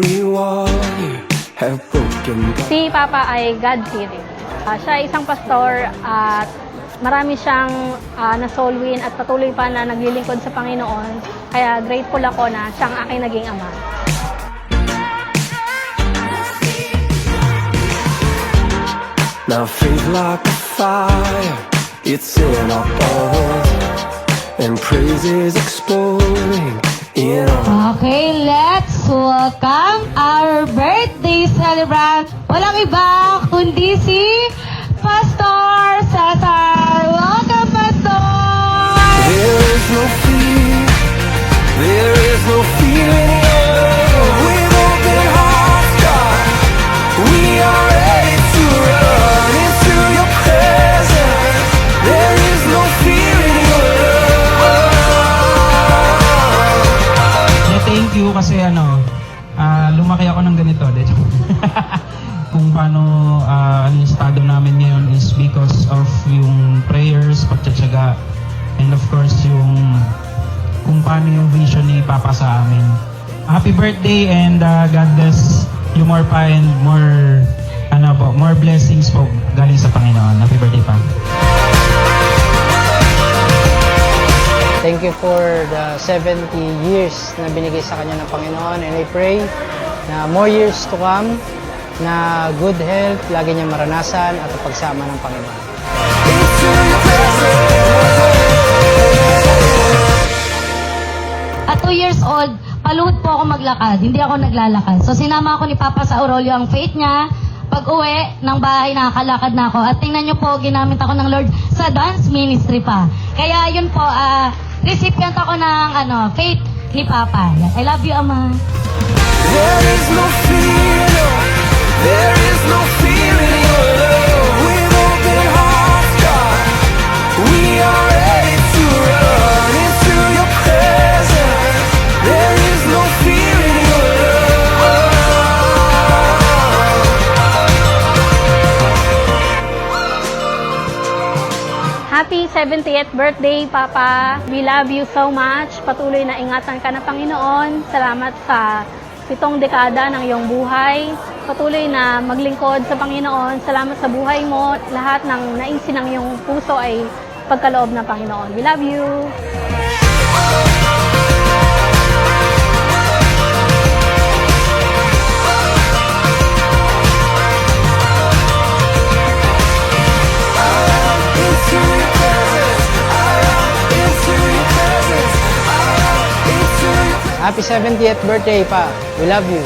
anyone have broken down. Si Papa ay God-fearing. Siya ay isang pastor at marami siyang na-soul win at patuloy pa na naglilingkod sa Panginoon. Kaya grateful ako na siyang aking naging ama. Now faith like a fire, it's in our bones, and praise is exploding in our. Okay, let's welcome our birthday celebrant. Walang iba kundi si Pastor Cesar. Welcome, Pastor! There is no fear, there is no fear in love. With open hearts, God, we are ready to run into your presence. There is no fear in your love. Thank you kasi lumaki ako ng ganito. Kung paano yung estado namin ngayon is because of yung prayers, pagtsatsaga, and of course yung kung paano yung vision ni Papa sa amin. Happy birthday and God bless you more pa and more blessings po galing sa Panginoon. Happy birthday pa. Thank you for the 70 years na binigay sa kanya ng Panginoon, and I pray na more years to come, na good health, lagi niya maranasan at pagsama ng Panginoon. At 2 years old, paluhod po ako maglakad. Hindi ako naglalakad. So sinama ako ni Papa sa Aurolio ang faith niya. Pag uwi ng bahay, nakakalakad na ako. At tingnan niyo po, ginamit ako ng Lord sa dance ministry pa. Kaya yun po, recipient ako ng faith ni Papa. I love you, Ama. There is no fear, no. There is no fear in your love. With open hearts, God, we are ready to run into your presence. There is no fear in your love. Happy 70th birthday, Papa. We love you so much. Patuloy na ingatan ka ng Panginoon. Salamat sa 7 dekada ng iyong buhay. Patuloy na maglingkod sa Panginoon. Salamat sa buhay mo. Lahat ng naisin ng iyong puso ay pagkaloob ng Panginoon. We love you. Into your presence, into your presence, into your presence. Happy 70th birthday, Pa. We love you.